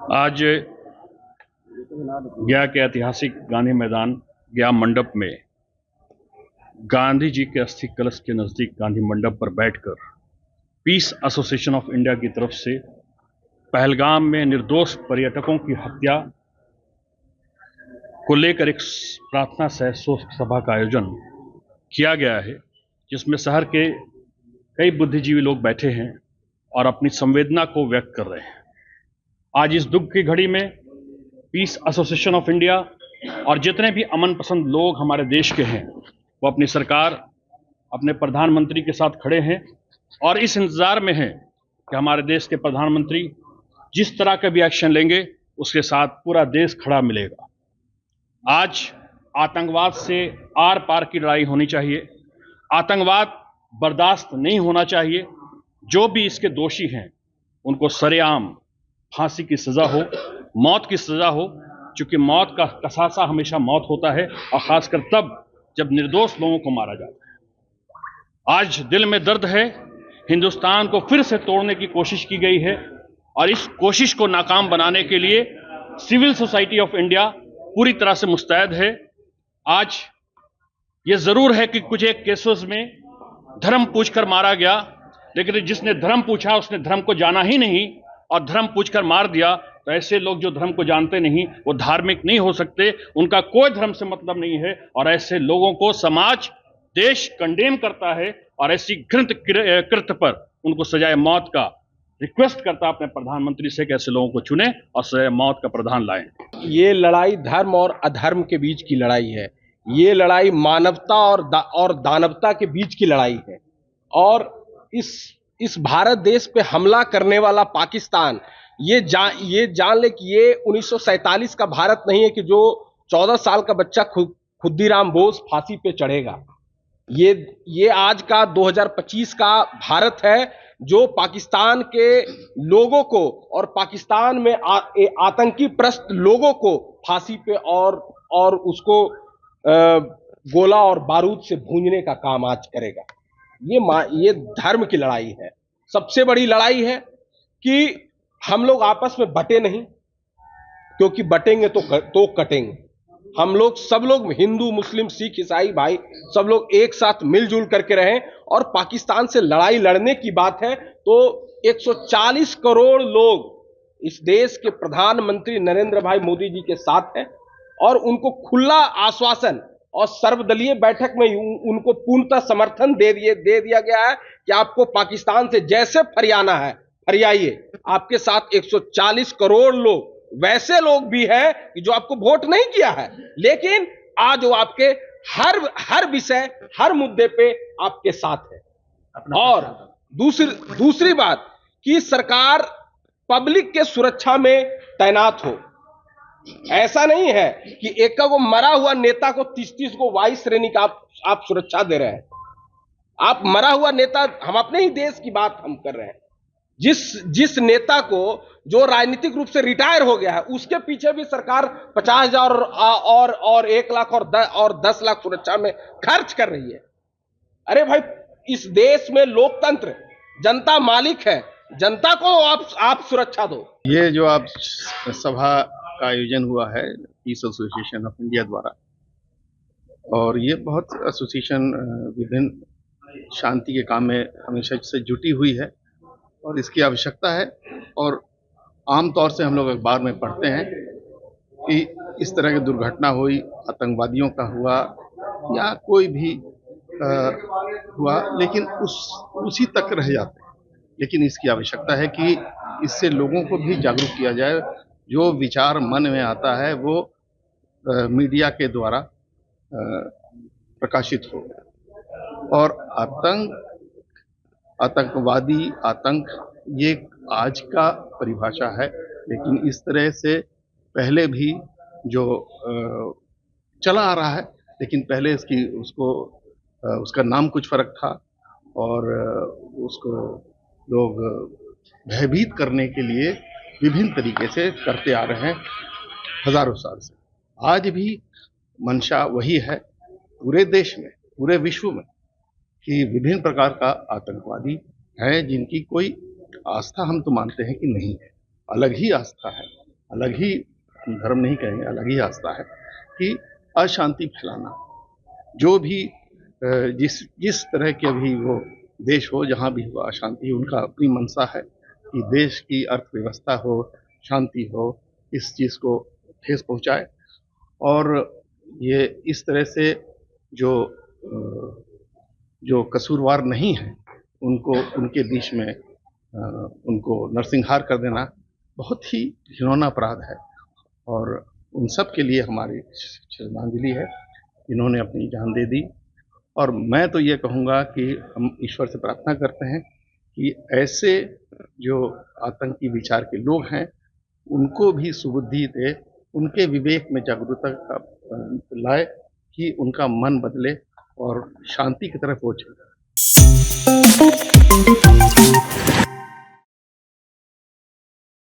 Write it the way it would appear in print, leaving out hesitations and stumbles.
आज गया के ऐतिहासिक गांधी मैदान गया मंडप में गांधी जी के अस्थि कलश के नजदीक गांधी मंडप पर बैठकर पीस एसोसिएशन ऑफ इंडिया की तरफ से पहलगाम में निर्दोष पर्यटकों की हत्या को लेकर एक प्रार्थना सह शोक सभा का आयोजन किया गया है, जिसमें शहर के कई बुद्धिजीवी लोग बैठे हैं और अपनी संवेदना को व्यक्त कर रहे हैं। आज इस दुख की घड़ी में पीस एसोसिएशन ऑफ इंडिया और जितने भी अमन पसंद लोग हमारे देश के हैं वो अपनी सरकार, अपने प्रधानमंत्री के साथ खड़े हैं और इस इंतजार में हैं कि हमारे देश के प्रधानमंत्री जिस तरह का भी एक्शन लेंगे उसके साथ पूरा देश खड़ा मिलेगा। आज आतंकवाद से आर पार की लड़ाई होनी चाहिए। आतंकवाद बर्दाश्त नहीं होना चाहिए। जो भी इसके दोषी हैं उनको सरेआम फांसी की सजा हो, मौत की सजा हो, क्योंकि मौत का कसासा हमेशा मौत होता है और खासकर तब जब निर्दोष लोगों को मारा जाता है। आज दिल में दर्द है। हिंदुस्तान को फिर से तोड़ने की कोशिश की गई है और इस कोशिश को नाकाम बनाने के लिए सिविल सोसाइटी ऑफ इंडिया पूरी तरह से मुस्तैद है। आज यह जरूर है कि कुछ एक केसेस में धर्म पूछकर मारा गया, लेकिन जिसने धर्म पूछा उसने धर्म को जाना ही नहीं और धर्म पूछकर मार दिया। तो ऐसे लोग जो धर्म को जानते नहीं वो धार्मिक नहीं हो सकते, उनका कोई धर्म से मतलब नहीं है और ऐसे लोगों को समाज, देश कंडेम करता है और ऐसी घृणित कृत्य पर उनको सजाए मौत का रिक्वेस्ट करता अपने प्रधानमंत्री से कि ऐसे लोगों को चुने और सजाए मौत का प्रावधान लाएं। ये लड़ाई धर्म और अधर्म के बीच की लड़ाई है। ये लड़ाई मानवता और दानवता के बीच की लड़ाई है। और इस भारत देश पे हमला करने वाला पाकिस्तान ये जान ले कि ये 1947 का भारत नहीं है कि जो 14 साल का बच्चा खुद्दीराम बोस फांसी पे चढ़ेगा। ये आज का 2025 का भारत है जो पाकिस्तान के लोगों को और पाकिस्तान में आतंकी प्रस्त लोगों को फांसी पे और उसको गोला और बारूद से भूंजने का काम आज करेगा। ये धर्म की लड़ाई है। सबसे बड़ी लड़ाई है कि हम लोग आपस में बटे नहीं, क्योंकि बटेंगे तो कटेंगे। हम लोग सब लोग हिंदू, मुस्लिम, सिख, ईसाई भाई सब लोग एक साथ मिलजुल करके रहें। और पाकिस्तान से लड़ाई लड़ने की बात है तो 140 करोड़ लोग इस देश के प्रधानमंत्री नरेंद्र भाई मोदी जी के साथ हैं और उनको खुला आश्वासन और सर्वदलीय बैठक में उनको पूर्णतः समर्थन दे दिया गया है कि आपको पाकिस्तान से जैसे फरियाना है फरियाइए। आपके साथ 140 करोड़ लोग वैसे लोग भी हैं कि जो आपको वोट नहीं किया है, लेकिन आज वो आपके हर विषय, हर मुद्दे पे आपके साथ है। और दूसरी बात कि सरकार पब्लिक के सुरक्षा में तैनात हो। ऐसा नहीं है कि एक को मरा हुआ नेता को 30-30 को वायु श्रेणी का आप सुरक्षा दे रहे हैं। आप मरा हुआ नेता, हम अपने ही देश की बात हम कर रहे हैं। जिस नेता को जो राजनीतिक रूप से रिटायर हो गया है उसके पीछे भी सरकार 50,000 और 1 लाख और 10 लाख सुरक्षा में खर्च कर रही है। अरे भाई, इस देश में लोकतंत्र, जनता मालिक है, जनता को आप सुरक्षा दो। ये जो आप सभा का आयोजन हुआ है पीस एसोसिएशन ऑफ इंडिया द्वारा, और ये बहुत एसोसिएशन विभिन्न शांति के काम में हमेशा से जुटी हुई है और इसकी आवश्यकता है। और आमतौर से हम लोग अखबार में पढ़ते हैं कि इस तरह की दुर्घटना हुई, आतंकवादियों का हुआ या कोई भी हुआ, लेकिन उसी तक रह जाते हैं। लेकिन इसकी आवश्यकता है कि इससे लोगों को भी जागरूक किया जाए। जो विचार मन में आता है वो मीडिया के द्वारा प्रकाशित हो। और आतंकवादी, आतंक ये आज का परिभाषा है, लेकिन इस तरह से पहले भी जो चला आ रहा है, लेकिन पहले उसका नाम कुछ फर्क था और उसको लोग भयभीत करने के लिए विभिन्न तरीके से करते आ रहे हैं हजारों साल से। आज भी मंशा वही है पूरे देश में, पूरे विश्व में, कि विभिन्न प्रकार का आतंकवादी है जिनकी कोई आस्था हम तो मानते हैं कि नहीं है, अलग ही आस्था है, अलग ही धर्म नहीं कहेंगे, अलग ही आस्था है कि अशांति फैलाना, जो भी जिस तरह के अभी वो देश हो, जहाँ भी हो अशांति, उनका अपनी मंशा है कि देश की अर्थव्यवस्था हो, शांति हो, इस चीज़ को ठेस पहुँचाए। और ये इस तरह से जो कसूरवार नहीं है उनको उनके बीच में उनको नरसंहार कर देना बहुत ही घिनौना अपराध है। और उन सब के लिए हमारी श्रद्धांजलि है, इन्होंने अपनी जान दे दी। और मैं तो ये कहूँगा कि हम ईश्वर से प्रार्थना करते हैं कि ऐसे जो आतंकी विचार के लोग हैं उनको भी सुबुद्धि दे, उनके विवेक में जागरूकता लाए कि उनका मन बदले और शांति की तरफ वो चले।